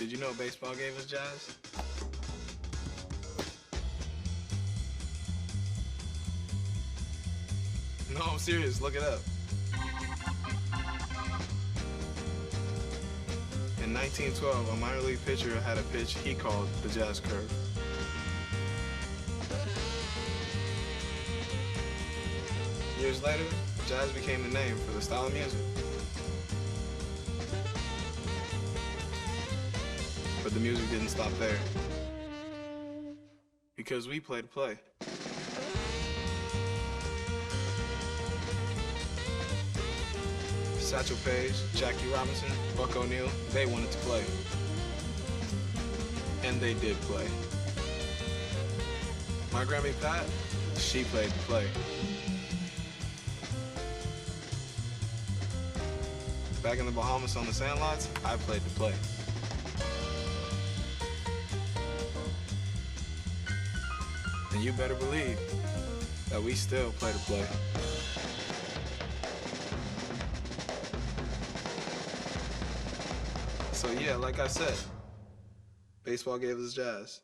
Did you know baseball gave us jazz? No, I'm serious. Look it up. In 1912, a minor league pitcher had a pitch he called the jazz curve. Years later, jazz became the name for the style of music. But the music didn't stop there. Because we play to play. Satchel Paige, Jackie Robinson, Buck O'Neil, they wanted to play. And they did play. My Grammy Pat, she played to play. Back in the Bahamas on the sandlots, I played to play. And you better believe that we still play to play. So yeah, like I said, baseball gave us jazz.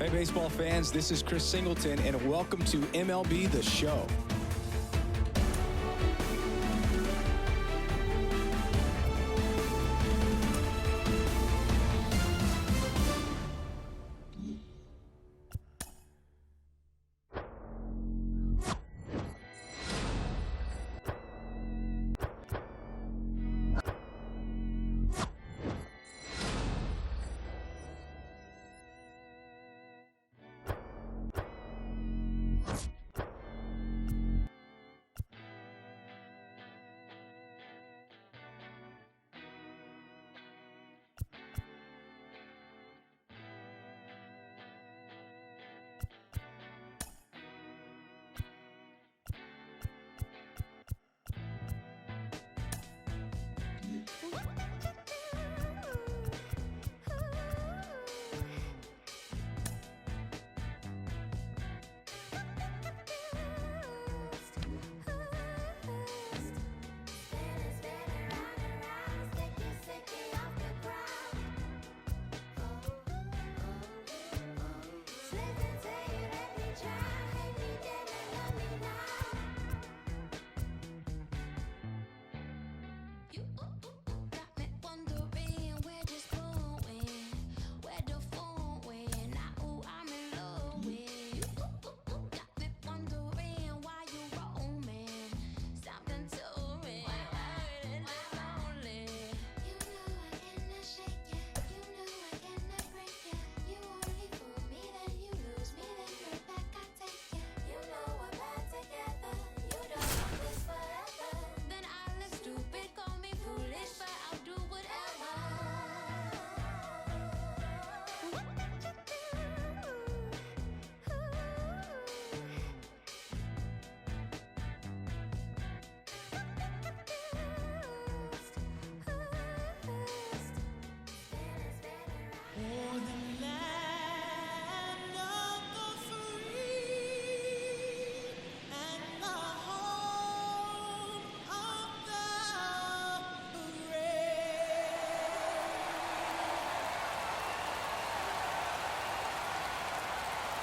Hey, baseball fans, this is Chris Singleton, and welcome to MLB The Show.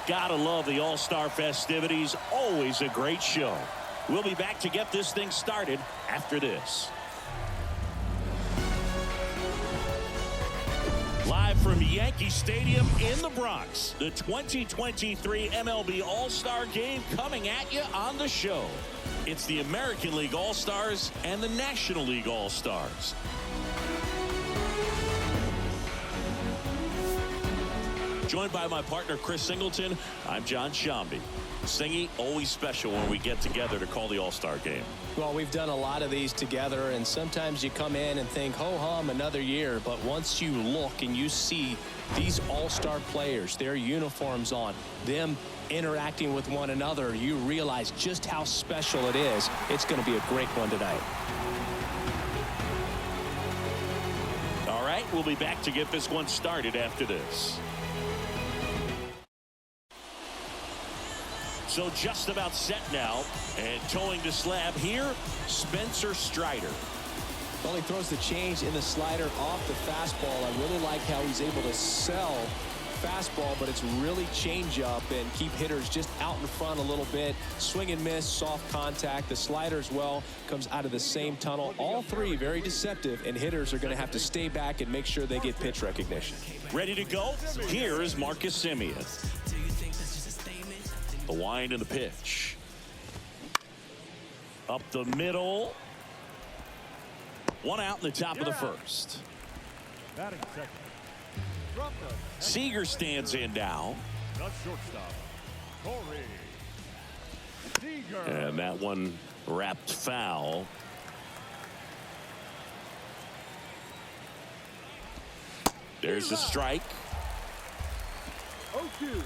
Gotta love the All-Star festivities. Always a great show. We'll be back to get this thing started after this. Live from Yankee Stadium in the Bronx, the 2023 MLB All-Star Game coming at you on the show. It's the American League All-Stars and the National League All-Stars. Joined by my partner, Chris Singleton, I'm John Shambi. Singy, always special when we get together to call the All-Star game. Well, we've done a lot of these together, and sometimes you come in and think, ho-hum, another year. But once you look and you see these All-Star players, their uniforms on, them interacting with one another, you realize just how special it is. It's going to be a great one tonight. All right, we'll be back to get this one started after this. So just about set now, and towing the slab here, Spencer Strider. Well, he throws the change in the slider off the fastball. I really like how he's able to sell fastball, but it's really change up and keep hitters just out in front a little bit. Swing and miss, soft contact. The slider as well comes out of the same tunnel. All three very deceptive, and hitters are going to have to stay back and make sure they get pitch recognition. Ready to go? Here is Marcus Semien. The wind and the pitch. Up the middle. One out in the top of the first. Seager stands in now. And that one wrapped foul. There's the strike. 0-2.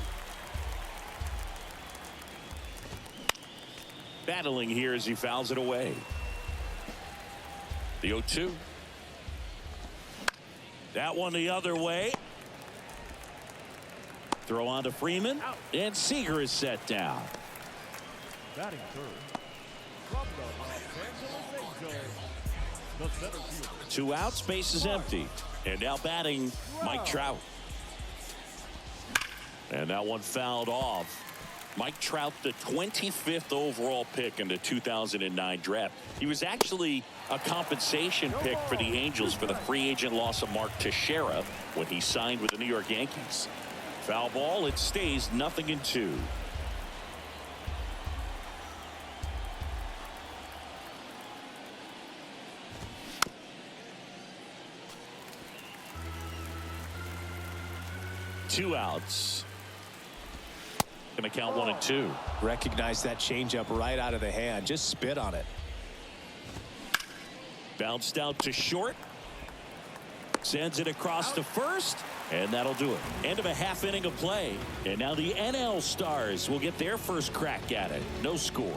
Battling here as he fouls it away. The 0-2. That one the other way. Throw on to Freeman. And Seager is set down. Batting third. From the Los Angeles Angels, the center fielder. 2 outs, base is empty. And now batting, Mike Trout. And that one fouled off. Mike Trout, the 25th overall pick in the 2009 draft. He was actually a compensation pick for the Angels for the free agent loss of Mark Teixeira when he signed with the New York Yankees. Foul ball, it stays 0-2. Two outs. Going to count 1-2. Recognize that changeup right out of the hand. Just spit on it. Bounced out to short. Sends it across to first. And that'll do it. End of a half inning of play. And now the NL Stars will get their first crack at it. No score.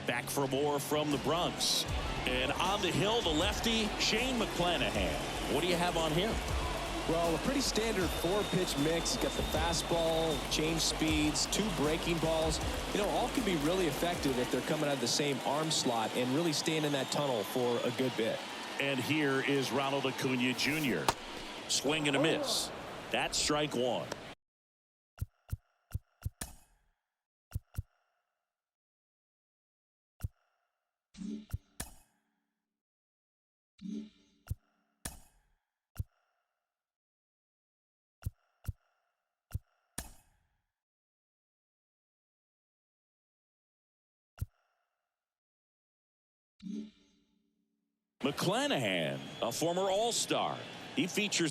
Back for more from the Bronx. And on the hill, the lefty, Shane McClanahan. What do you have on him? Well, a pretty standard 4-pitch mix. Got the fastball, change speeds, 2 breaking balls. You know, all can be really effective if they're coming out of the same arm slot and really staying in that tunnel for a good bit. And here is Ronald Acuna Jr. Swing and a miss. That's strike 1. McClanahan, a former All-Star. He features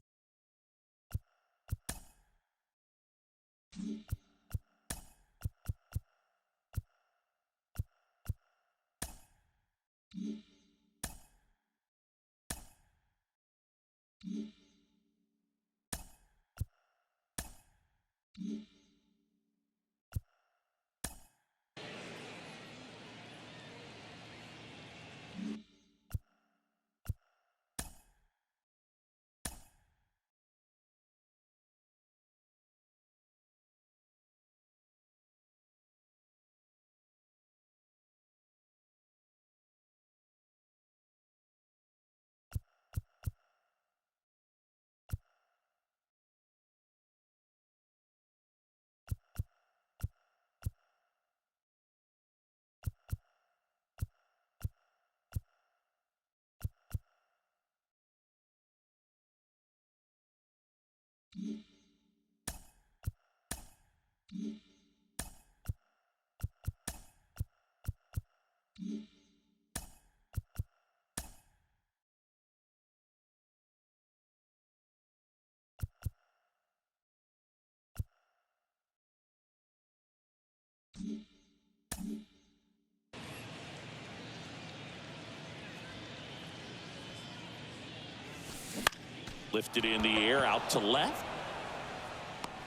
Lifted in the air out to left.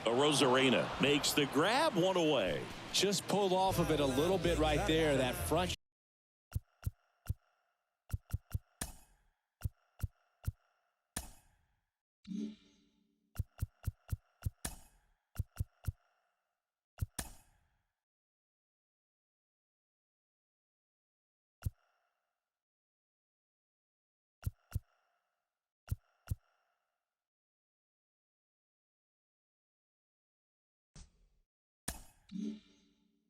Rosarena makes the grab, one away. Just pulled off of it a little bit right there. That front.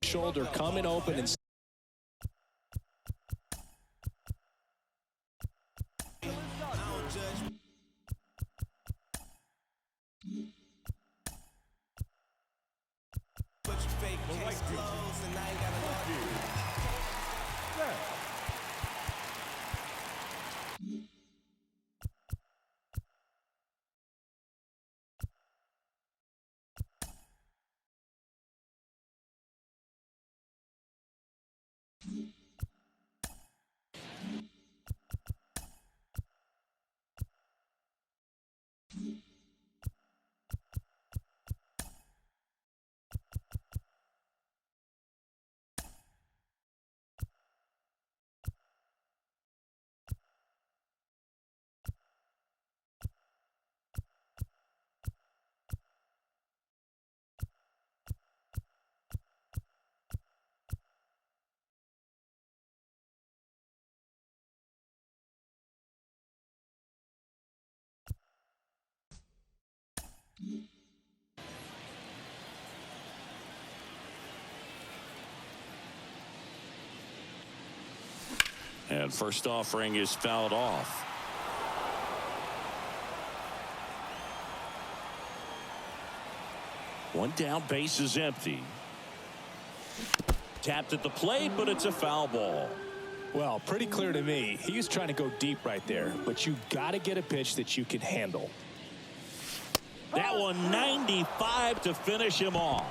Shoulder coming open and first offering is fouled off. One down, base is empty. Tapped at the plate, but it's a foul ball. well, pretty clear to me. He was trying to go deep right there, but you got to get a pitch that you can handle. That one 95 to finish him off.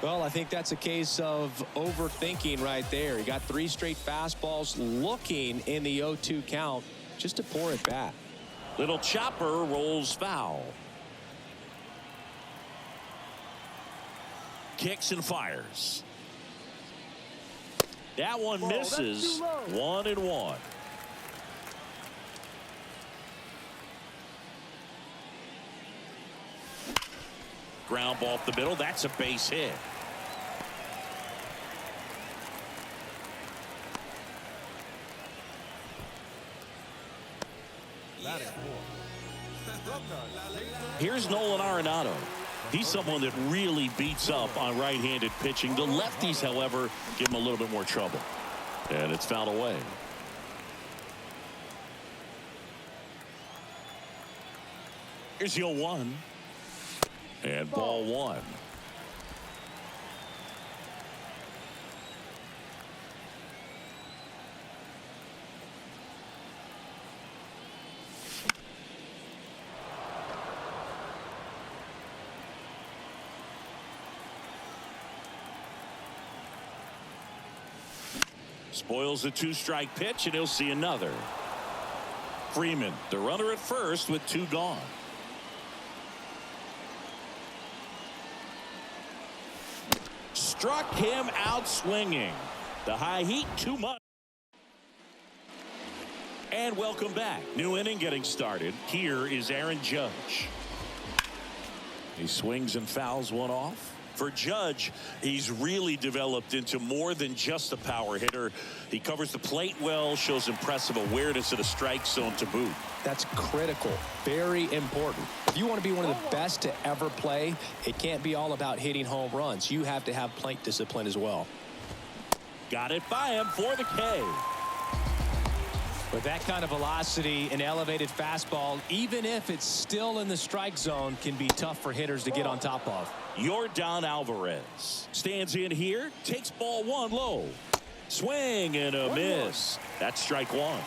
Well, I think that's a case of overthinking right there. He got 3 straight fastballs looking in the 0-2 count just to pour it back. Little chopper rolls foul. Kicks and fires. That one misses. 1-1. Ground ball up the middle. That's a base hit. Here's Nolan Arenado. He's someone that really beats up on right-handed pitching. The lefties, however, give him a little bit more trouble. And it's fouled away. Here's the 0-1. And ball 1. Spoils the 2-strike pitch, and he'll see another. Freeman, the runner at first with 2 gone. Struck him out swinging. The high heat too much. And welcome back. New inning getting started. Here is Aaron Judge. He swings and fouls one off. For Judge, he's really developed into more than just a power hitter. He covers the plate well, shows impressive awareness of the strike zone to boot. That's critical. Very important. If you want to be one of the best to ever play, it can't be all about hitting home runs. You have to have plate discipline as well. Got it by him for the K. With that kind of velocity, an elevated fastball, even if it's still in the strike zone, can be tough for hitters to get on top of. Yordan Alvarez stands in here, takes ball 1 low. Swing and a miss. That's strike 1.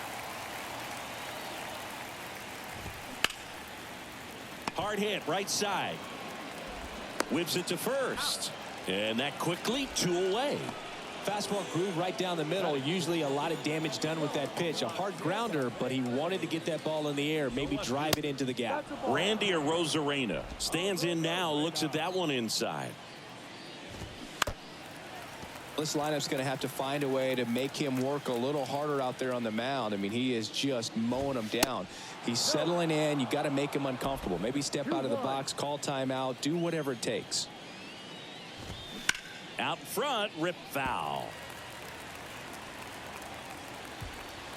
Hard hit right side. Whips it to first. And that quickly 2 away. Fastball groove right down the middle. Usually a lot of damage done with that pitch. A hard grounder, but he wanted to get that ball in the air, maybe drive it into the gap. Randy Arozarena stands in now, looks at that one inside. This lineup's going to have to find a way to make him work a little harder out there on the mound. I mean, he is just mowing them down. He's settling in. You got to make him uncomfortable. Maybe step out of the box, call timeout, do whatever it takes. Out front, rip foul.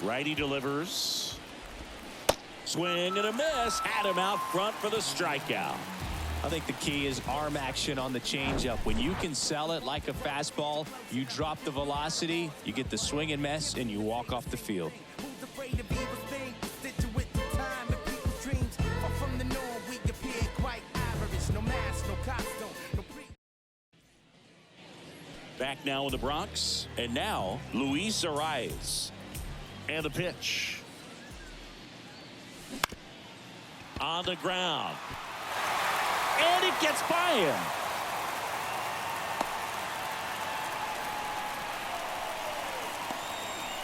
Righty delivers. Swing and a miss. Had him out front for the strikeout. I think the key is arm action on the changeup. When you can sell it like a fastball, you drop the velocity, you get the swing and miss, and you walk off the field. Back now in the Bronx, and now Luis Arias. And the pitch. On the ground. And it gets by him.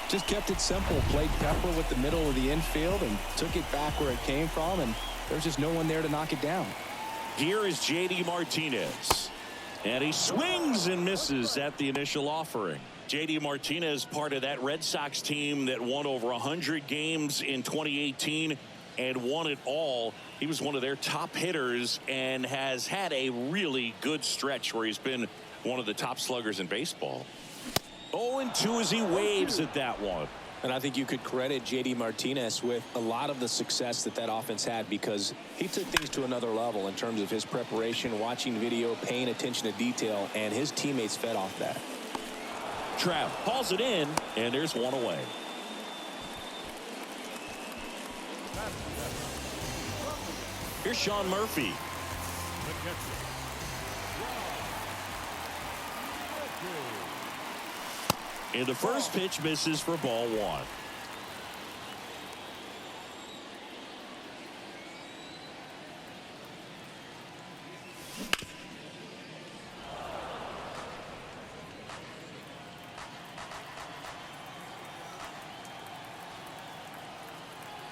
Just kept it simple. Played pepper with the middle of the infield and took it back where it came from, and there's just no one there to knock it down. Here is J.D. Martinez. And he swings and misses at the initial offering. J.D. Martinez, part of that Red Sox team that won over 100 games in 2018 and won it all. He was one of their top hitters and has had a really good stretch where he's been one of the top sluggers in baseball. 0-2 as he waves at that one. And I think you could credit J.D. Martinez with a lot of the success that offense had, because he took things to another level in terms of his preparation, watching video, paying attention to detail, and his teammates fed off that. Trout hauls it in, and there's one away. Here's Sean Murphy. And the first pitch misses for ball one.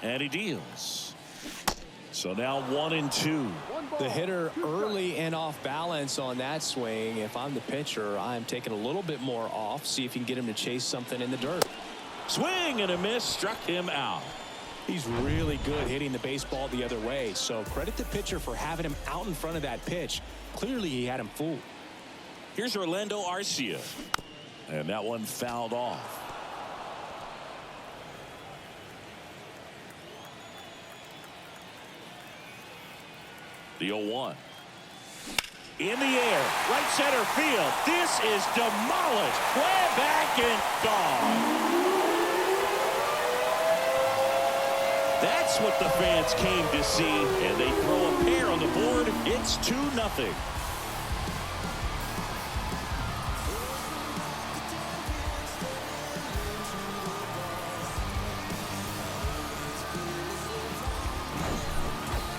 And he deals. So now 1-2. The hitter early and off balance on that swing. If I'm the pitcher, I'm taking a little bit more off. See if you can get him to chase something in the dirt. Swing and a miss, struck him out. He's really good hitting the baseball the other way. So credit the pitcher for having him out in front of that pitch. Clearly he had him fooled. Here's Orlando Arcia. And that one fouled off. The 0-1. In the air, right center field. This is demolished. Way back and gone. That's what the fans came to see, and they throw a pair on the board. It's 2-0.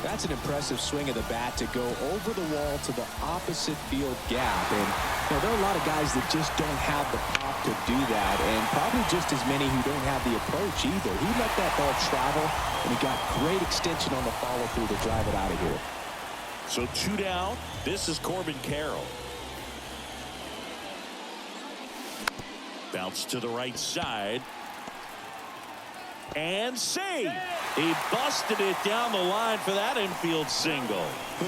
That's an impressive swing of the bat to go over the wall to the opposite field gap. And there are a lot of guys that just don't have the pop to do that, and probably just as many who don't have the approach either. He let that ball travel, and he got great extension on the follow-through to drive it out of here. So 2 down. This is Corbin Carroll. Bounce to the right side. And save. He busted it down the line for that infield single.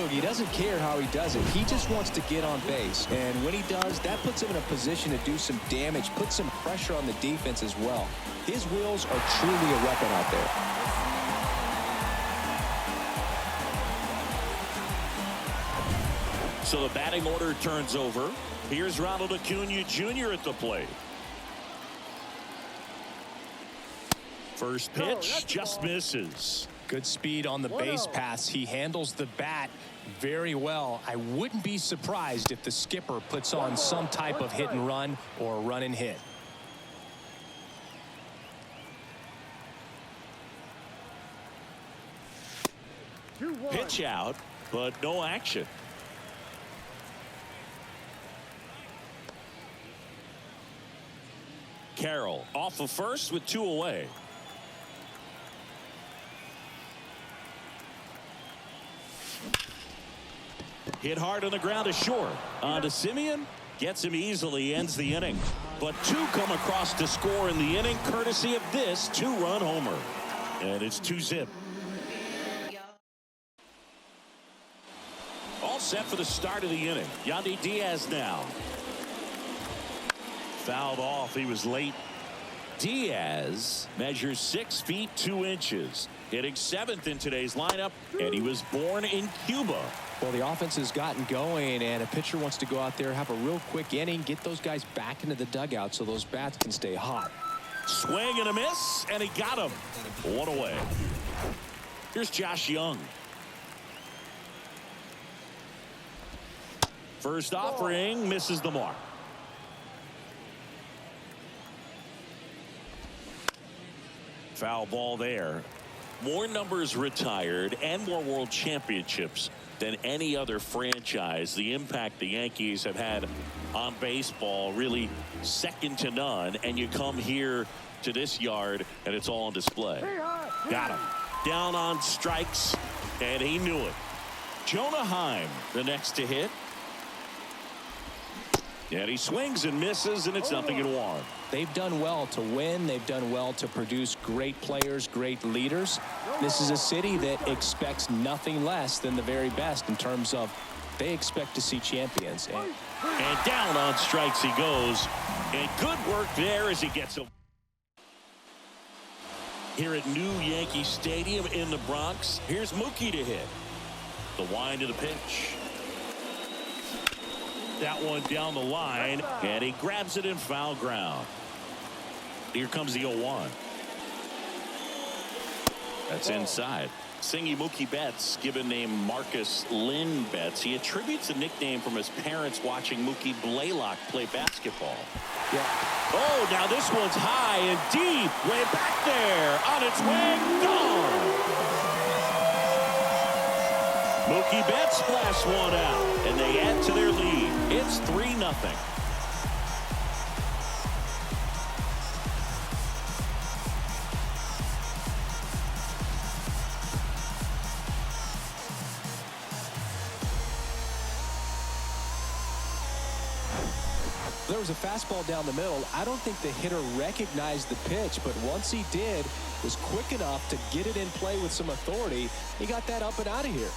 He doesn't care how he does it. He just wants to get on base. And when he does, that puts him in a position to do some damage, put some pressure on the defense as well. His wheels are truly a weapon out there. So the batting order turns over. Here's Ronald Acuna Jr. at the plate. First pitch just misses. Good speed on the base pass. He handles the bat very well. I wouldn't be surprised if the skipper puts on some type of hit and run or run and hit. Pitch out, but no action. Carroll off of first with 2 away. Hit hard on the ground to short. On to Simeon. Gets him easily, ends the inning. But 2 come across to score in the inning, courtesy of this 2-run homer. And it's 2-zip. All set for the start of the inning. Yandy Diaz now. Fouled off. He was late. Diaz measures 6 feet 2 inches. Hitting 7th in today's lineup, and he was born in Cuba. Well, the offense has gotten going, and a pitcher wants to go out there, have a real quick inning, get those guys back into the dugout so those bats can stay hot. Swing and a miss, and he got him. 1 away. Here's Josh Young. First offering misses the mark. Foul ball there. More numbers retired and more world championships than any other franchise. The impact the Yankees have had on baseball really second to none. And you come here to this yard and it's all on display. Got him. Down on strikes, and he knew it. Jonah Heim, the next to hit. And he swings and misses, and it's 0-1. They've done well to win. They've done well to produce great players, great leaders. This is a city that expects nothing less than the very best in terms of they expect to see champions. And down on strikes he goes. And good work there as he gets him. Here at New Yankee Stadium in the Bronx, here's Mookie to hit. The wind of the pitch. That one down the line, and he grabs it in foul ground. Here comes the 0-1. That's inside. Singing Mookie Betts, given name Marcus Lynn Betts. He attributes a nickname from his parents watching Mookie Blaylock play basketball. Yeah. Oh, now this one's high and deep. Way back there. On its way. Gone. Mookie Betts splash one out, and they add to their lead. It's 3-0. There was a fastball down the middle. I don't think the hitter recognized the pitch, but once he did, was quick enough to get it in play with some authority. He got that up and out of here.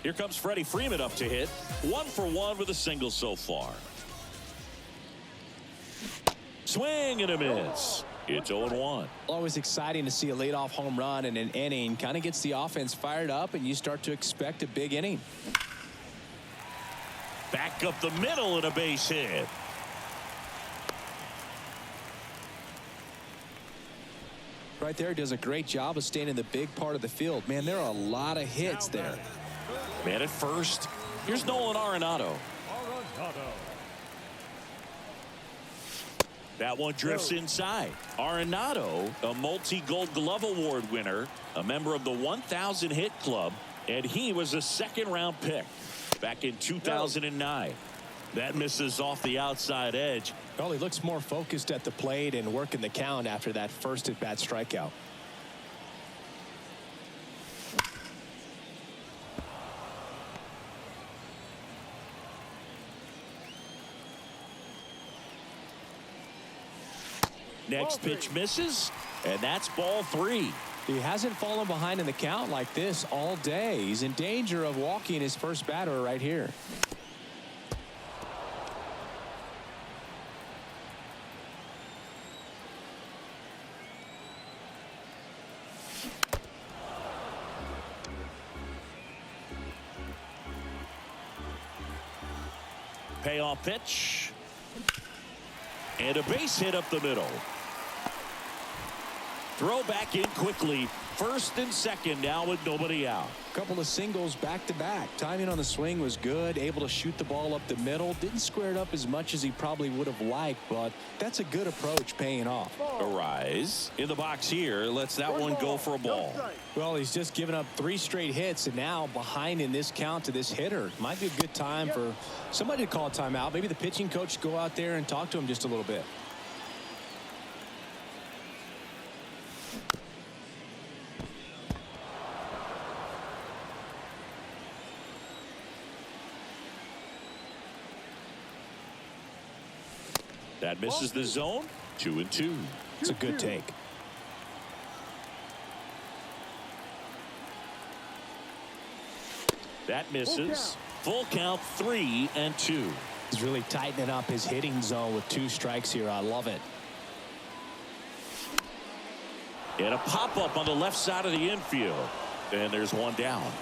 Here comes Freddie Freeman up to hit. 1 for 1 with a single so far. Swing and a miss. It's 0-1. Always exciting to see a leadoff home run in an inning. Kind of gets the offense fired up, and you start to expect a big inning. Back up the middle and a base hit. Right there, does a great job of staying in the big part of the field. Man, there are a lot of hits there. Man at first. Here's Nolan Arenado. That one drifts inside. Arenado, a multi-Gold Glove Award winner, a member of the 1,000 hit club, and he was a second-round pick back in 2009. That misses off the outside edge. Well, he looks more focused at the plate and working the count after that first at-bat strikeout. Next pitch misses, and that's ball 3. He hasn't fallen behind in the count like this all day. He's in danger of walking his first batter right here. Payoff pitch. And a base hit up the middle. Throw back in quickly, First and second now with nobody out. Couple of singles back-to-back. Timing on the swing was good. Able to shoot the ball up the middle. Didn't square it up as much as he probably would have liked, but that's a good approach paying off. Arise in the box here. Lets that one go for a ball. Well, he's just given up 3 straight hits, and now behind in this count to this hitter. Might be a good time for somebody to call a timeout. Maybe the pitching coach go out there and talk to him just a little bit. That misses the zone. 2-2. It's a good take. That misses. Full count, 3-2. He's really tightening up his hitting zone with 2 strikes here. I love it. And a pop-up on the left side of the infield. And there's one down.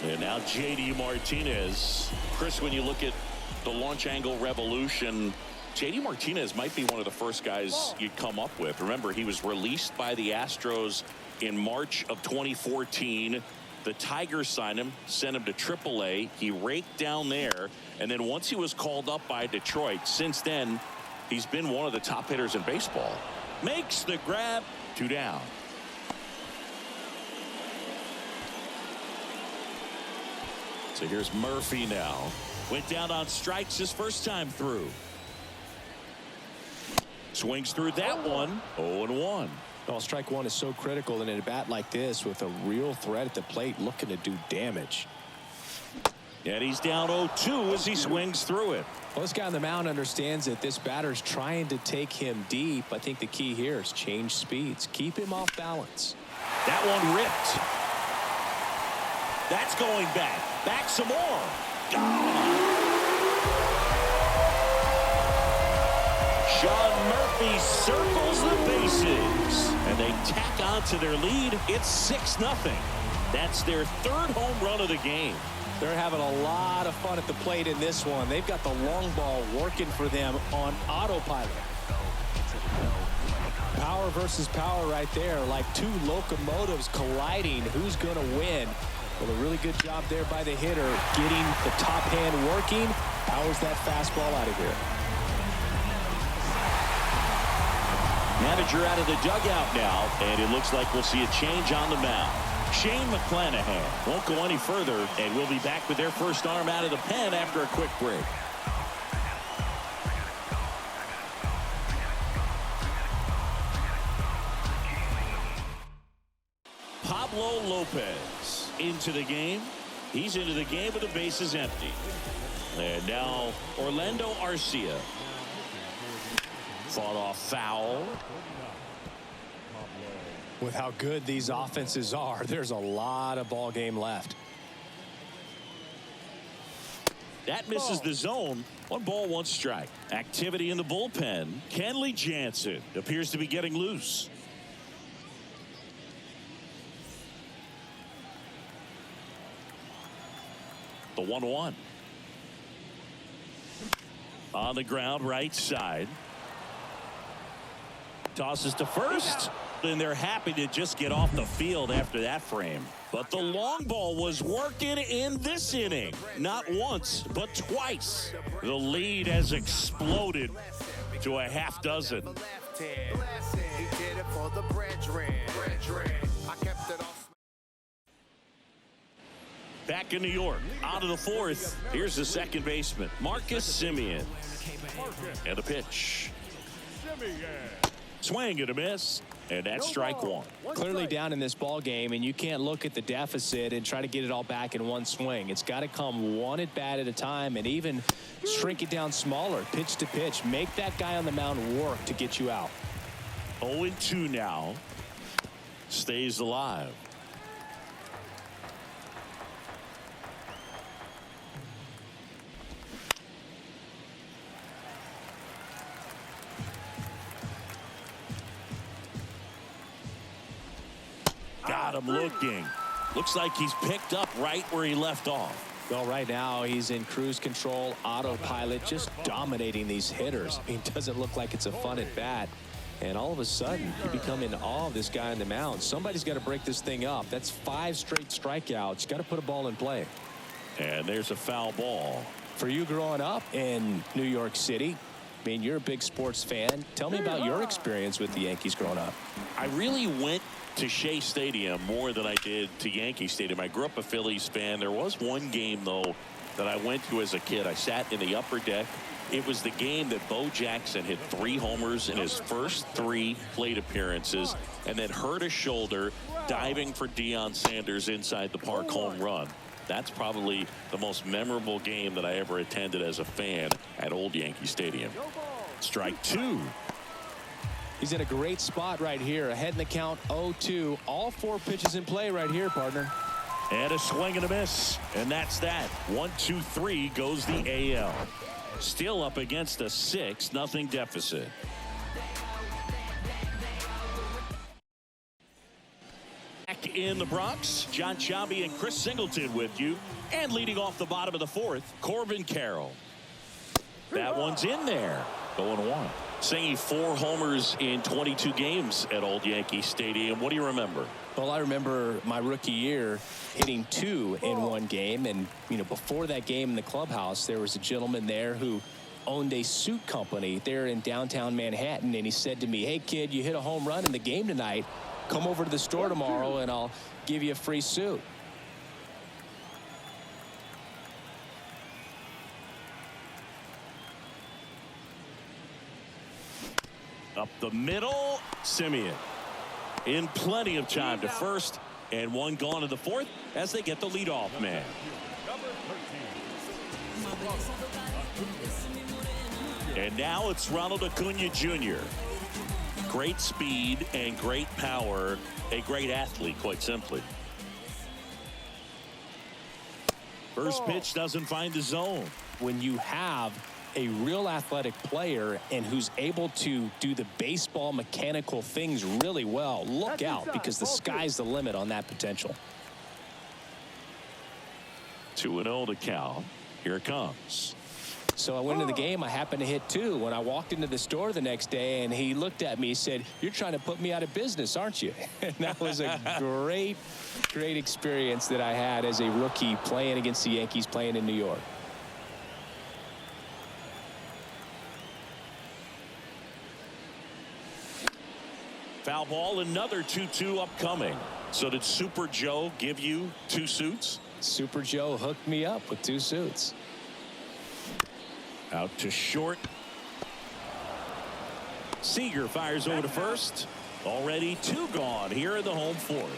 And now J.D. Martinez. Chris, when you look at the launch angle revolution, J.D. Martinez might be one of the first guys you'd come up with. Remember, he was released by the Astros in March of 2014. The Tigers signed him, sent him to AAA. He raked down there, and then once he was called up by Detroit, since then, he's been one of the top hitters in baseball. Makes the grab, 2 down. So here's Murphy now. Went down on strikes his first time through. Swings through that one. 0-1. Well, strike one is so critical in a bat like this with a real threat at the plate looking to do damage. And he's down 0-2 as he swings through it. Well, this guy on the mound understands that this batter's trying to take him deep. I think the key here is change speeds. Keep him off balance. That one ripped. That's going back. Back some more. Sean Murphy circles the bases, and they tack on to their lead. It's 6-0. That's their 3rd home run of the game. They're having a lot of fun at the plate in this one. They've got the long ball working for them on autopilot. Power versus power right there, like 2 locomotives colliding. Who's going to win? Well, a really good job there by the hitter, getting the top hand working. Powers that fastball out of here. Manager out of the dugout now, and it looks like we'll see a change on the mound. Shane McClanahan won't go any further, and we'll be back with their first arm out of the pen after a quick break. Pablo Lopez into the game. He's into the game with the bases empty. And now Orlando Arcia. Fought off foul. With how good these offenses are, there's a lot of ball game left. That misses the zone. 1 ball, 1 strike. Activity in the bullpen. Kenley Jansen appears to be getting loose. The 1-1. On the ground, right side. Tosses to first, and they're happy to just get off the field after that frame. But the long ball was working in this inning. Not once, but twice. The lead has exploded to a half dozen. Back in New York, out of the 4th. Here's the second baseman, Marcus Semien. And the pitch. Swing and a miss, and that's strike 1. Clearly down in this ball game, and you can't look at the deficit and try to get it all back in one swing. It's got to come one at bat at a time, and even shrink it down smaller, pitch to pitch. Make that guy on the mound work to get you out. 0-2 now. Stays alive. Got him looking. Looks like he's picked up right where he left off. Well, right now he's in cruise control, autopilot, just dominating these hitters. I mean, it doesn't look like it's a fun at bat. And all of a sudden, you become in awe of this guy on the mound. Somebody's got to break this thing up. That's 5 straight strikeouts. Got to put a ball in play. And there's a foul ball. For you growing up in New York City, I mean, you're a big sports fan. Tell me about your experience with the Yankees growing up. I really went to Shea Stadium more than I did to Yankee Stadium. I grew up a Phillies fan. There was one game, though, that I went to as a kid. I sat in the upper deck. It was the game that Bo Jackson hit 3 homers in his first 3 plate appearances and then hurt his shoulder diving for Deion Sanders' inside the park home run. That's probably the most memorable game that I ever attended as a fan at Old Yankee Stadium. Strike 2. He's in a great spot right here. Ahead in the count, 0-2. All 4 pitches in play right here, partner. And a swing and a miss. And that's that. 1-2-3 goes the AL. Still up against a 6-0 deficit. Back in the Bronx, John Sciambi and Chris Singleton with you. And leading off the bottom of the 4th, Corbin Carroll. That one's in there. 0-1. Singing 4 homers in 22 games at Old Yankee Stadium. What do you remember? Well, I remember my rookie year hitting 2 in one game. And, you know, before that game in the clubhouse, there was a gentleman there who owned a suit company there in downtown Manhattan. And he said to me, hey, kid, you hit a home run in the game tonight. Come over to the store tomorrow and I'll give you a free suit. Up the middle, Simeon. In plenty of time to first, and one gone in the 4th as they get the leadoff man. And now it's Ronald Acuna Jr. Great speed and great power. A great athlete, quite simply. First pitch doesn't find the zone. When you have a real athletic player and who's able to do the baseball mechanical things really well, look out, because the sky's the limit on that potential. 2-0 to count. Here it comes. So I went into the game. I happened to hit 2 when I walked into the store the next day, and he looked at me and said, you're trying to put me out of business, aren't you? And that was a great experience that I had as a rookie playing against the Yankees, playing in New York. Foul ball, another 2-2 upcoming. So did Super Joe give you 2 suits? Super Joe hooked me up with 2 suits. Out to short. Seager fires over to first. Already 2 gone here in the home 4th.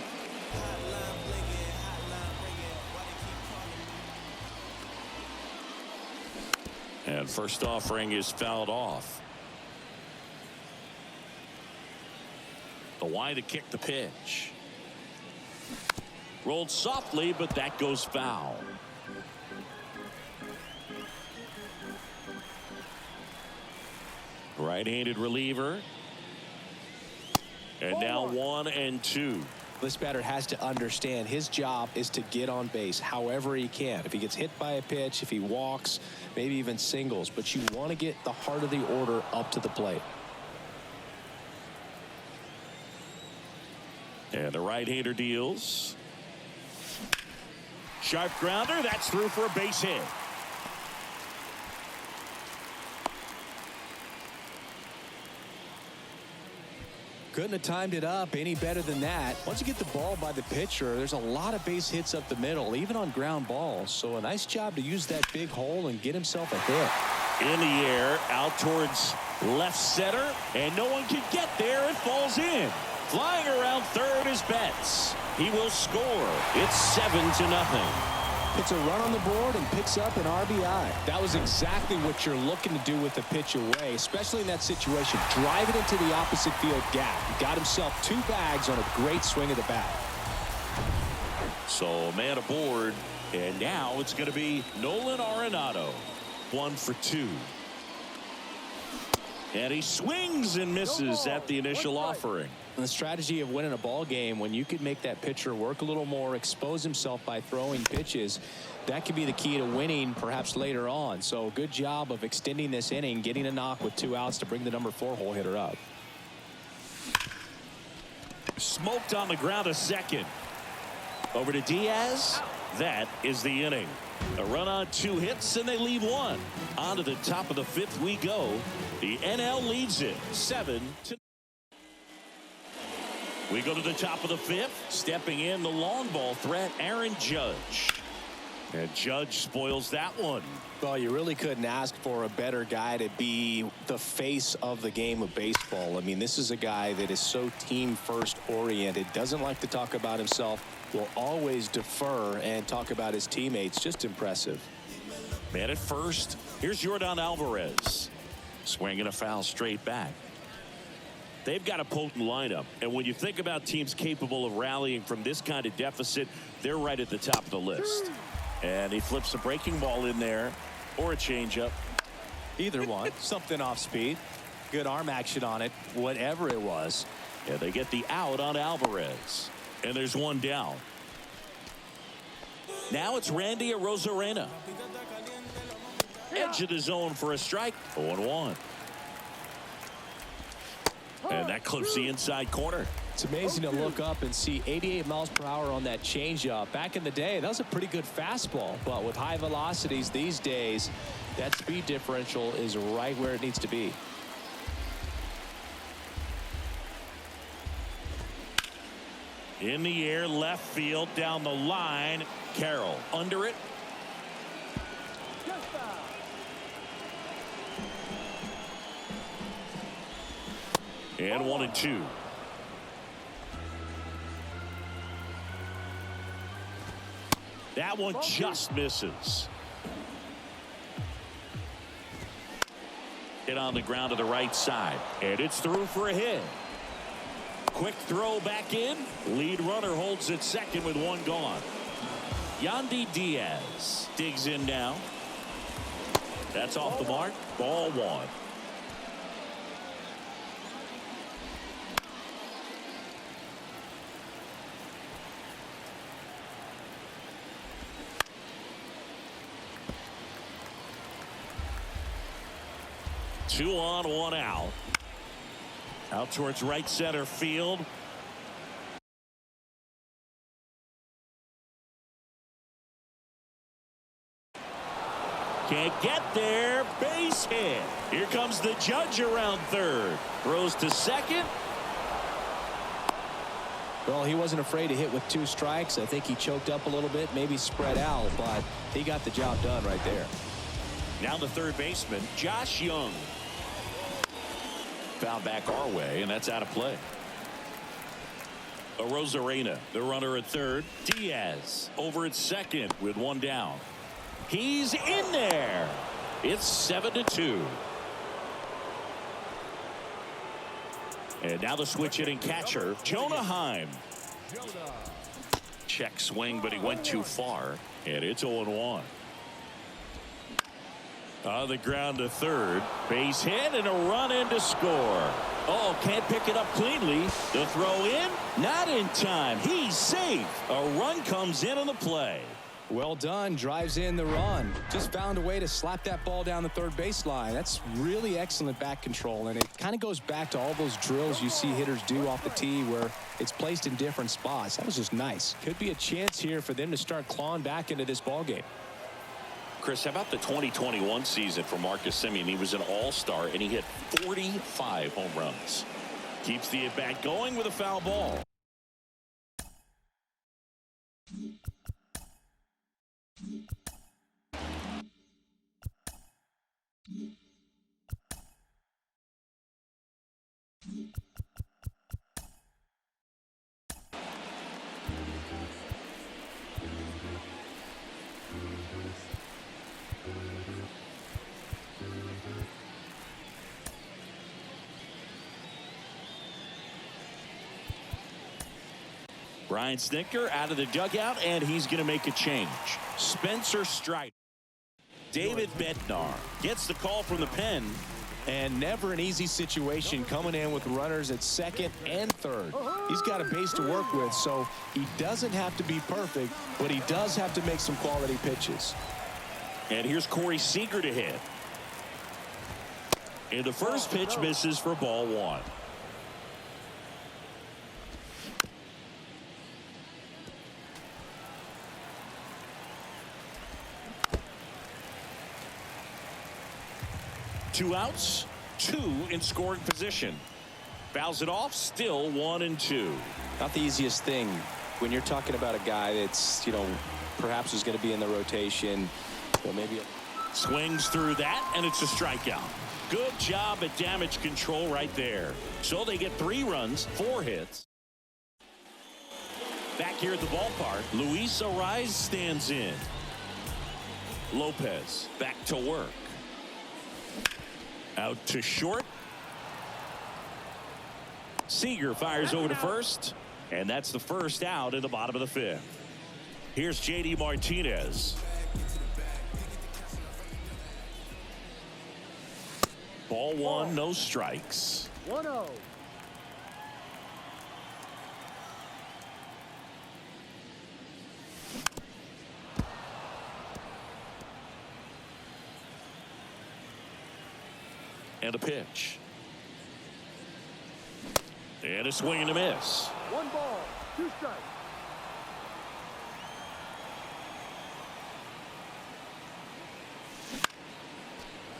And first offering is fouled off. The wide to kick the pitch. Rolled softly, but that goes foul. Right-handed reliever. And now 1-2. This batter has to understand his job is to get on base however he can. If he gets hit by a pitch, if he walks, maybe even singles, but you want to get the heart of the order up to the plate. And the right-hander deals. Sharp grounder. That's through for a base hit. Couldn't have timed it up any better than that. Once you get the ball by the pitcher, there's a lot of base hits up the middle, even on ground balls. So a nice job to use that big hole and get himself a hit. In the air, out towards left center, and no one can get there. It falls in. Flying around third is Betts. He will score. It's 7-0. Puts a run on the board and picks up an RBI. That was exactly what you're looking to do with the pitch away, especially in that situation. Drive it into the opposite field gap. He got himself 2 bags on a great swing of the bat. So man aboard, and now it's going to be Nolan Arenado. 1 for 2. And he swings and misses at the initial offering. And the strategy of winning a ball game, when you could make that pitcher work a little more, expose himself by throwing pitches, that could be the key to winning perhaps later on. So good job of extending this inning, getting a knock with 2 outs to bring the number 4 hole hitter up. Smoked on the ground to second. Over to Diaz. That is the inning. A run on 2 hits, and they leave 1. On to the top of the 5th we go. The NL leads it 7-0. We go to the top of the 5th. Stepping in, the long ball threat, Aaron Judge. And Judge spoils that one. Well, you really couldn't ask for a better guy to be the face of the game of baseball. I mean, this is a guy that is so team first oriented, doesn't like to talk about himself, will always defer and talk about his teammates. Just impressive. Man at first. Here's Yordan Alvarez. Swinging a foul straight back. They've got a potent lineup, and when you think about teams capable of rallying from this kind of deficit, they're right at the top of the list. And he flips a breaking ball in there, or a changeup. Either one. Something off speed. Good arm action on it, whatever it was. And they get the out on Alvarez. And there's one down. Now it's Randy Arozarena. Edge of the zone for a strike. 0-1. And that clips the inside corner. It's amazing to look up and see 88 miles per hour on that changeup. Back in the day, that was a pretty good fastball. But with high velocities these days, that speed differential is right where it needs to be. In the air, left field, down the line. Carroll under it. And 1-2. That one just misses. Hit on the ground to the right side. And it's through for a hit. Quick throw back in. Lead runner holds at second with 1 gone. Yandy Diaz digs in now. That's off the mark. Ball 1. Two on, 1 out. Out towards right center field. Can't get there. Base hit. Here comes the Judge around third. Throws to second. Well, he wasn't afraid to hit with 2 strikes. I think he choked up a little bit, maybe spread out, but he got the job done right there. Now the third baseman, Josh Young. Foul back our way, and that's out of play. Arozarena, the runner at third. Diaz over at second with 1 down. He's in there. It's 7-2. And now the switch hitting catcher, Jonah Heim. Check swing, but he went too far, and it's 0-1. On the ground to third. Base hit and a run in to score. Oh, can't pick it up cleanly. The throw in, not in time. He's safe. A run comes in on the play. Well done. Drives in the run. Just found a way to slap that ball down the third baseline. That's really excellent back control, and it kind of goes back to all those drills you see hitters do off the tee where it's placed in different spots. That was just nice. Could be a chance here for them to start clawing back into this ball game. Chris, how about the 2021 season for Marcus Semien? He was an all-star, and he hit 45 home runs. Keeps the at-bat going with a foul ball. Brian Snitker out of the dugout, and he's going to make a change. Spencer Strider. David Bednar gets the call from the pen. And never an easy situation coming in with runners at second and third. He's got a base to work with, so he doesn't have to be perfect, but he does have to make some quality pitches. And here's Corey Seager to hit. And the first pitch misses for ball 1. 2 outs, 2 in scoring position. Fouls it off, still 1-2. Not the easiest thing when you're talking about a guy that's, perhaps is going to be in the rotation. Maybe swings through that, and it's a strikeout. Good job at damage control right there. So they get 3 runs, 4 hits. Back here at the ballpark, Luis Ariz stands in. Lopez back to work. Out to short. Seager fires over to first, and that's the first out in the bottom of the 5th. Here's J.D. Martinez. Ball 1, no strikes. 1-0. And a pitch. And a swing and a miss. 1 ball, 2 strikes.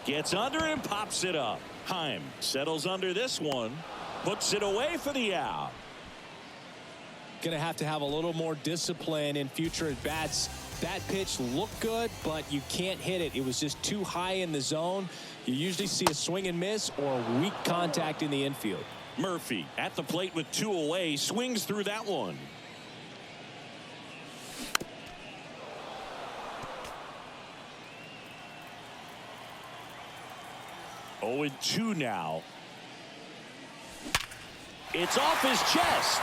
Gets under and pops it up. Heim settles under this one. Puts it away for the out. going to have a little more discipline in future at bats. That pitch looked good, but you can't hit it. It was just too high in the zone. You usually see a swing and miss or weak contact in the infield. Murphy at the plate with 2 away, swings through that one. Oh, 2 now. It's off his chest.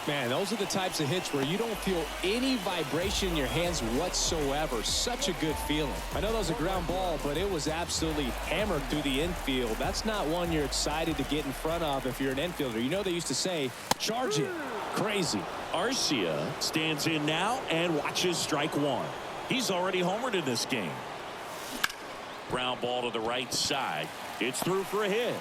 Man, those are the types of hits where you don't feel any vibration in your hands whatsoever. Such a good feeling. I know that was a ground ball, but it was absolutely hammered through the infield. That's not one you're excited to get in front of if you're an infielder. You know they used to say, charge it. Crazy. Arcia stands in now and watches strike 1. He's already homered in this game. Ground ball to the right side. It's through for a hit.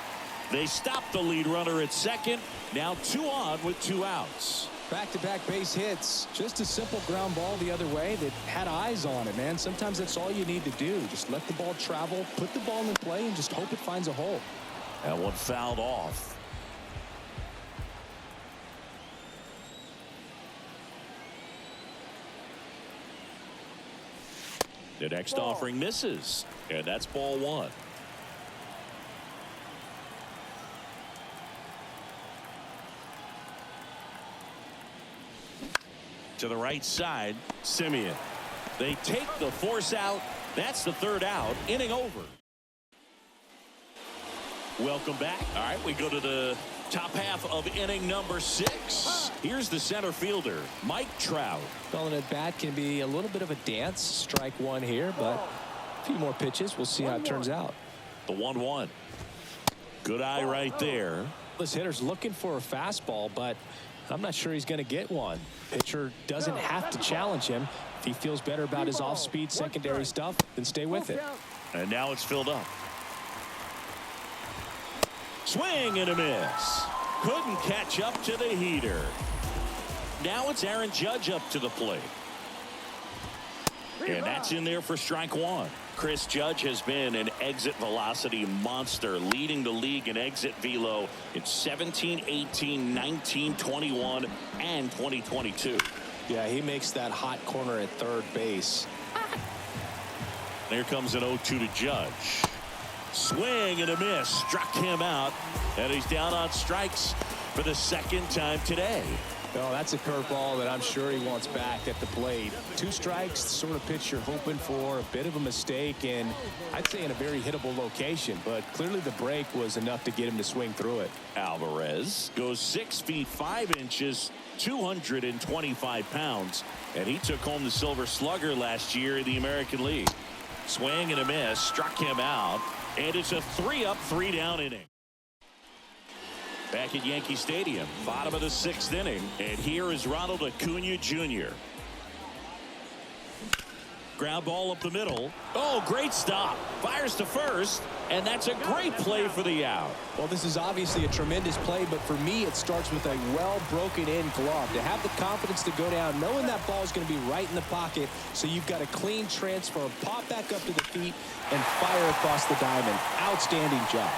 They stop the lead runner at second. Now 2 on with 2 outs. Back-to-back base hits. Just a simple ground ball the other way that had eyes on it, man. Sometimes that's all you need to do. Just let the ball travel, put the ball in play, and just hope it finds a hole. That one fouled off. The next offering misses, and that's ball 1. To the right side, Simeon. They take the force out. That's the 3rd out. Inning over. Welcome back. All right, we go to the top half of inning number 6. Here's the center fielder, Mike Trout. Calling at bat can be a little bit of a dance. Strike 1 here, but a few more pitches. We'll see how it turns out. The 1-1. Good eye right there. This hitter's looking for a fastball, but I'm not sure he's going to get one. Pitcher doesn't have to challenge him. If he feels better about his off-speed secondary stuff, then stay with it. And now it's filled up. Swing and a miss. Couldn't catch up to the heater. Now it's Aaron Judge up to the plate. And that's in there for strike 1. Chris Judge has been an exit velocity monster, leading the league in exit velo in 17, 18, 19, 21, and 2022. Yeah, he makes that hot corner at third base. Here comes an 0-2 to Judge. Swing and a miss. Struck him out. And he's down on strikes for the 2nd time today. Oh, that's a curveball that I'm sure he wants back at the plate. 2 strikes, the sort of pitch you're hoping for. A bit of a mistake, and I'd say in a very hittable location. But clearly the break was enough to get him to swing through it. Alvarez goes 6 feet 5 inches, 225 pounds. And he took home the Silver Slugger last year in the American League. Swing and a miss. Struck him out. And it's a 3-up, 3-down inning. Back at Yankee Stadium, bottom of the 6th inning, and here is Ronald Acuna Jr. Ground ball up the middle. Oh, great stop. Fires to first, and that's a great play for the out. Well, this is obviously a tremendous play, but for me, it starts with a well broken in glove. To have the confidence to go down, knowing that ball is going to be right in the pocket, so you've got a clean transfer, pop back up to the feet, and fire across the diamond. Outstanding job.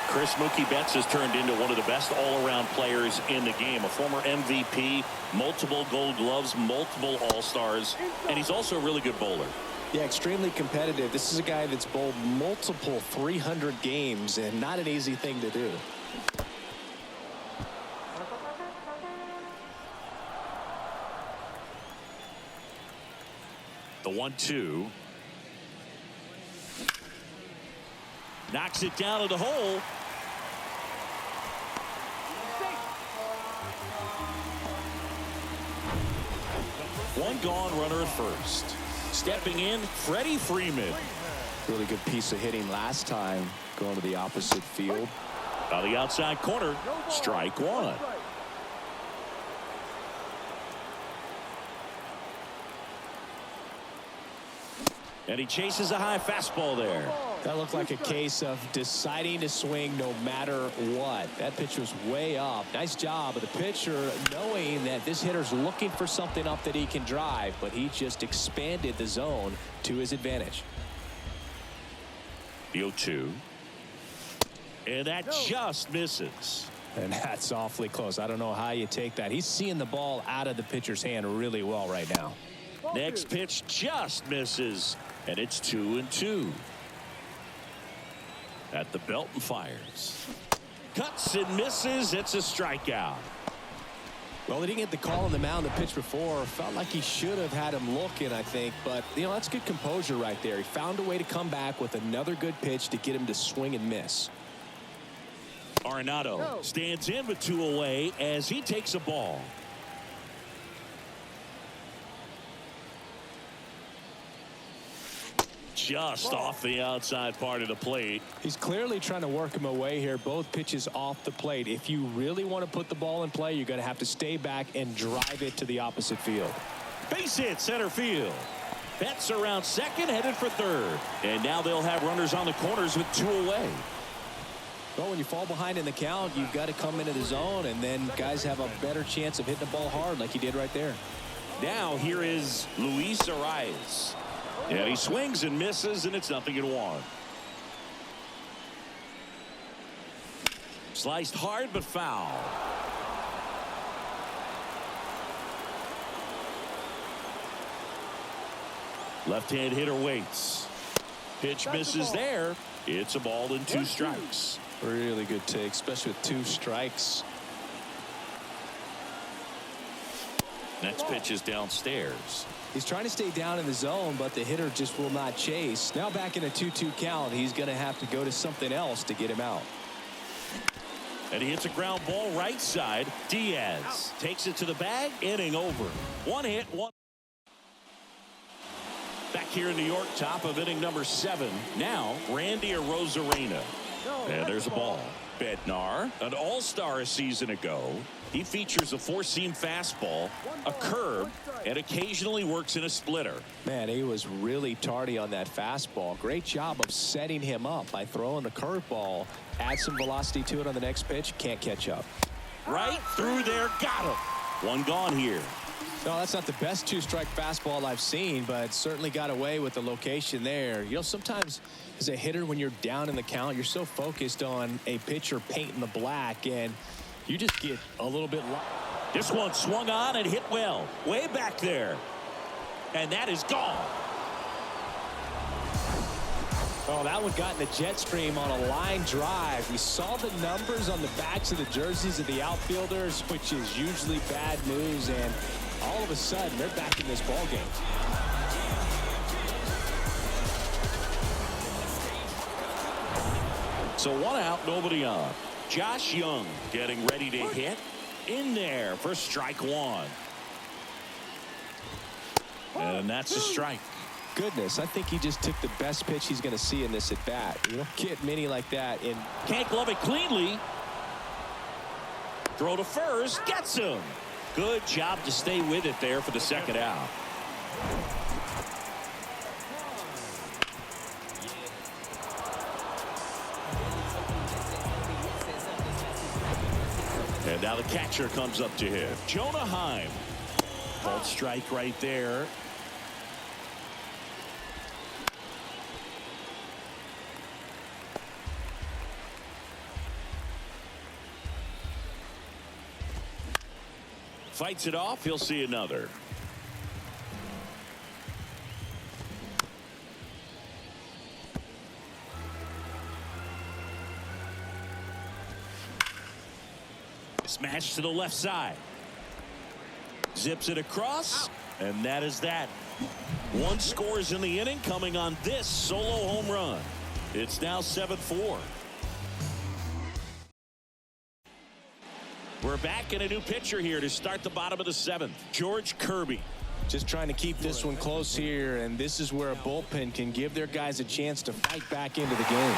Chris Mookie Betts has turned into one of the best all-around players in the game. A former MVP, multiple Gold Gloves, multiple All-Stars, and he's also a really good bowler. Yeah, extremely competitive. This is a guy that's bowled multiple 300 games, and not an easy thing to do. The 1-2. Knocks it down to the hole. One gone, runner at first. Stepping in, Freddie Freeman. Really good piece of hitting last time, going to the opposite field. On the outside corner, strike one. And he chases a high fastball there. That looked like a case of deciding to swing no matter what. That pitch was way up. Nice job of the pitcher knowing that this hitter's looking for something up that he can drive, but he just expanded the zone to his advantage. The 0-2. And that just misses. And that's awfully close. I don't know how you take that. He's seeing the ball out of the pitcher's hand really well right now. Next pitch just misses, and it's 2-2. At the belt and fires. Cuts and misses. It's a strikeout. Well, he didn't get the call on the mound the pitch before. Felt like he should have had him looking, I think. But, you know, that's good composure right there. He found a way to come back with another good pitch to get him to swing and miss. Arenado stands in with two away as he takes a ball. Just off the outside part of the plate. He's clearly trying to work him away here. Both pitches off the plate. If you really want to put the ball in play, you're going to have to stay back and drive it to the opposite field. Base hit center field. Betts around second, headed for third. And now they'll have runners on the corners with two away. Well, when you fall behind in the count, you've got to come into the zone, and then guys have a better chance of hitting the ball hard like he did right there. Now here is Luis Arias. And he swings and misses, and it's 0-1. Sliced hard but foul. Left-hand hitter waits. Pitch misses there. It's a ball and 2 strikes. Really good take, especially with 2 strikes. Next pitch is downstairs. He's trying to stay down in the zone, but the hitter just will not chase. Now back in a 2-2 count, he's going to have to go to something else to get him out. And he hits a ground ball right side. Diaz takes it to the bag. Inning over. 1 hit, 1. Back here in New York, top of inning number 7. Now, Randy Arozarena. And there's a ball. Bednar, an all-star a season ago. He features a 4-seam fastball, a curve, and occasionally works in a splitter. Man, he was really tardy on that fastball. Great job of setting him up by throwing the curveball. Add some velocity to it on the next pitch. Can't catch up. Right through there. Got him. 1 gone here. No, that's not the best 2-strike fastball I've seen, but certainly got away with the location there. You know, sometimes as a hitter, when you're down in the count, you're so focused on a pitcher painting the black, and you just get a little bit lost. This one swung on and hit well. Way back there. And that is gone. Oh, that one got in the jet stream on a line drive. We saw the numbers on the backs of the jerseys of the outfielders, which is usually bad news, and all of a sudden they're back in this ball game. So 1 out, nobody on. Josh Young getting ready to hit. In there for strike 1. And that's a strike. Goodness, I think he just took the best pitch he's going to see in this at bat. You don't get many like that. Can't glove it cleanly. Throw to first, gets him. Good job to stay with it there for the second out. And now the catcher comes up to him. Jonah Heim. Called strike right there. Fights it off. He'll see another. Smash to the left side. Zips it across, and that is that. One scores in the inning coming on this solo home run. It's now 7-4. We're back in a new pitcher here to start the bottom of the seventh. George Kirby. Just trying to keep this one close here, and this is where a bullpen can give their guys a chance to fight back into the game.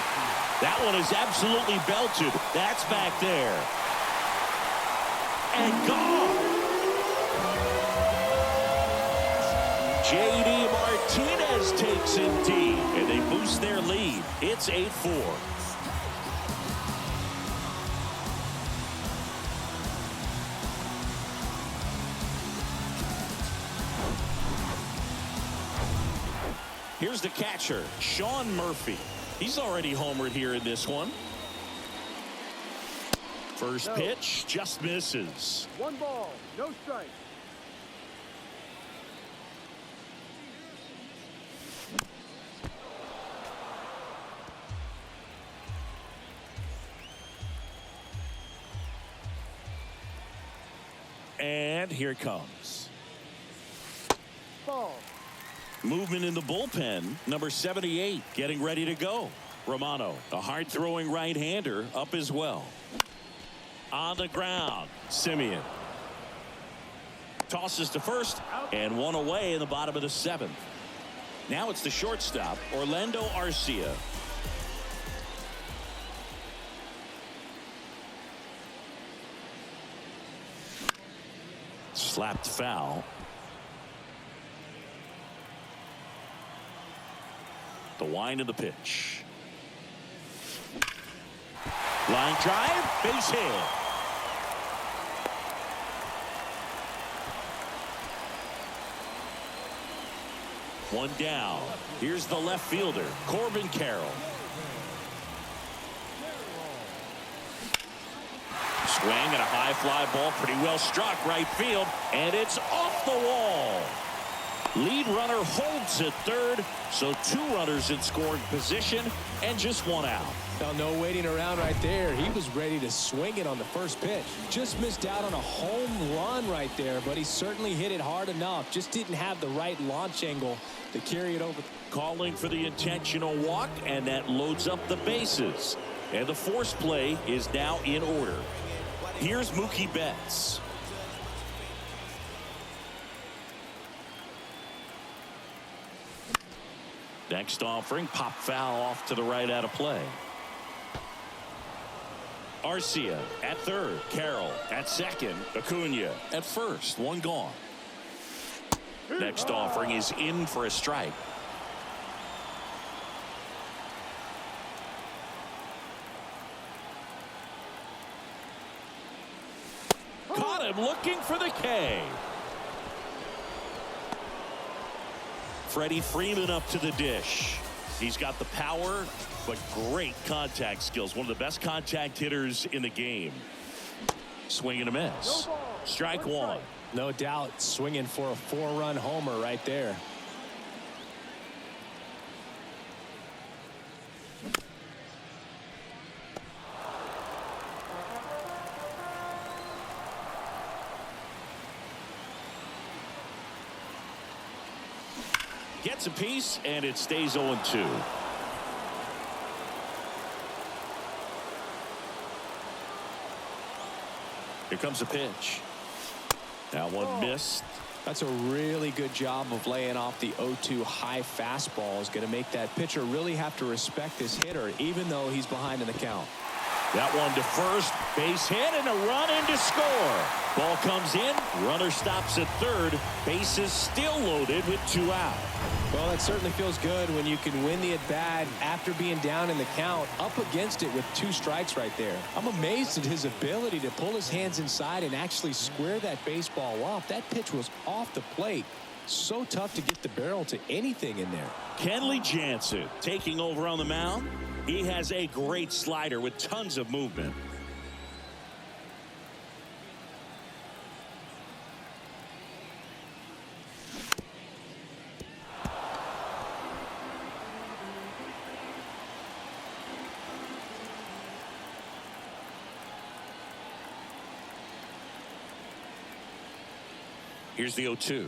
That one is absolutely belted. That's back there. And gone. J.D. Martinez takes him deep, and they boost their lead. It's 8-4. Here's the catcher, Sean Murphy. He's already homered here in this one. First pitch just misses. 1 ball, no strike. And here it comes. Ball. Movement in the bullpen. Number 78 getting ready to go. Romano, a hard-throwing right-hander, up as well. On the ground, Simeon. Tosses to first, and one away in the bottom of the seventh. Now it's the shortstop, Orlando Arcia. Slapped foul. The wind of the pitch. Line drive, base hit. One down. Here's the left fielder, Corbin Carroll. Swing and a high fly ball, pretty well struck right field, and it's off the wall. Lead runner holds at third, so 2 runners in scoring position and just 1 out. Now, no waiting around right there. He was ready to swing it on the first pitch. Just missed out on a home run right there, but he certainly hit it hard enough. Just didn't have the right launch angle to carry it over. Calling for the intentional walk, and that loads up the bases. And the force play is now in order. Here's Mookie Betts. Next offering, pop foul off to the right out of play. Arcia at third, Carroll at second, Acuna at first, 1 gone. Next offering is in for a strike. Caught him looking for the K. Freddie Freeman up to the dish. He's got the power, but great contact skills. One of the best contact hitters in the game. Swing and a miss. Strike 1. No doubt swinging for a 4-run homer right there. Gets a piece, and it stays 0-2. Here comes a pitch. That one missed. That's a really good job of laying off the 0-2 high fastball. Is going to make that pitcher really have to respect this hitter, even though he's behind in the count. That one to first, base hit, and a run in to score. Ball comes in, runner stops at third, bases still loaded with 2 out. Well, that certainly feels good when you can win the at-bat after being down in the count, up against it with 2 strikes right there. I'm amazed at his ability to pull his hands inside and actually square that baseball up. That pitch was off the plate. So tough to get the barrel to anything in there. Kenley Jansen taking over on the mound. He has a great slider with tons of movement. Here's the 0-2.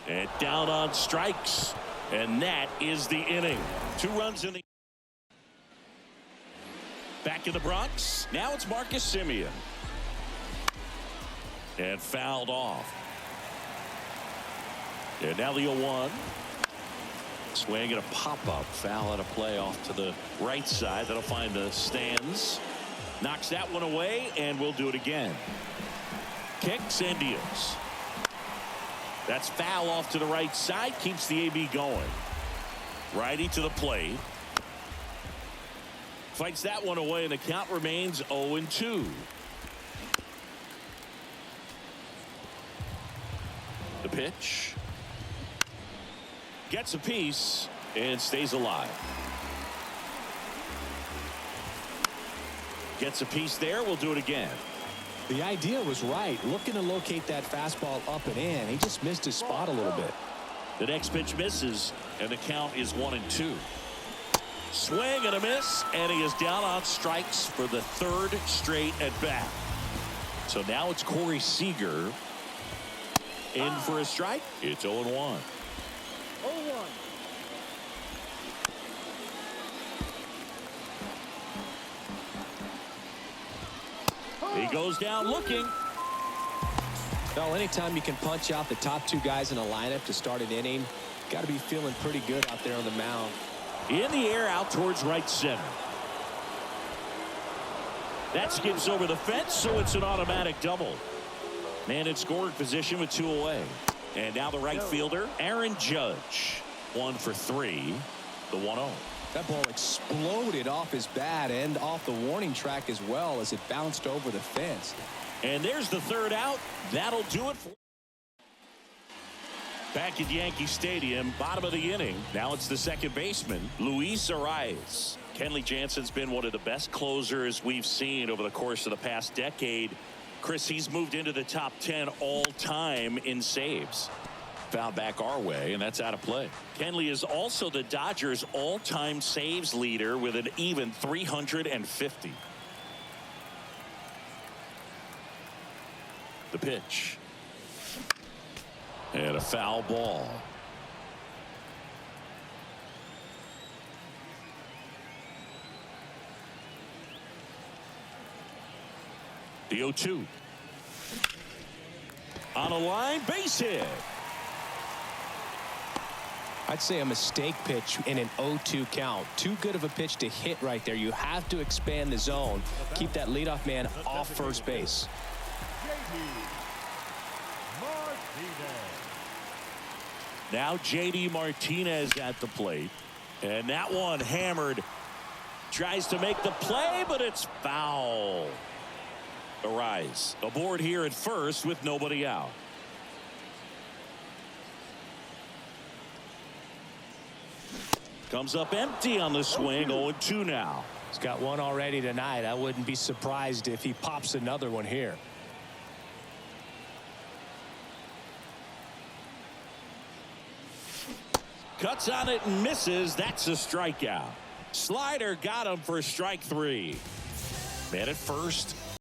And down on strikes. And that is the inning. 2 runs in the... Back in the Bronx. Now it's Marcus Semien. And fouled off. And now the 0-1. Swing and a pop-up. Foul at a play off to the right side. That'll find the stands. Knocks that one away, and we'll do it again. Kicks and deals. That's foul off to the right side. Keeps the AB going. Righty to the plate. Fights that one away, and the count remains 0-2. The pitch. Gets a piece and stays alive. Gets a piece there. We'll do it again. The idea was right. Looking to locate that fastball up and in. He just missed his spot a little bit. The next pitch misses, and the count is 1-2. Swing and a miss, and he is down on strikes for the 3rd straight at bat. So now it's Corey Seager in for a strike. It's 0-1. 0-1. He goes down looking. Well, anytime you can punch out the top 2 guys in a lineup to start an inning, got to be feeling pretty good out there on the mound. In the air out towards right center. That skips over the fence, so it's an automatic double. Man in scoring position with 2 away. And now the right fielder, Aaron Judge. 1 for 3. The 1-0. That ball exploded off his bat and off the warning track as well as it bounced over the fence. And there's the 3rd out. That'll do it for. Back at Yankee Stadium, bottom of the inning. Now it's the second baseman, Luis Arias. Kenley Jansen's been one of the best closers we've seen over the course of the past decade. Chris, he's moved into the top 10 all time in saves. Foul back our way, and that's out of play. Kenley is also the Dodgers all-time saves leader with an even 350. The pitch. And a foul ball. The 0-2. On a line, base hit. I'd say a mistake pitch in an 0-2 count. Too good of a pitch to hit right there. You have to expand the zone. Keep that leadoff man off first base. Now J.D. Martinez at the plate. And that one hammered. Tries to make the play, but it's foul. Arise aboard here at first with nobody out. Comes up empty on the swing. 0-2 now. He's got one already tonight. I wouldn't be surprised if he pops another one here. Cuts on it and misses. That's a strikeout. Slider got him for strike 3. Man at first,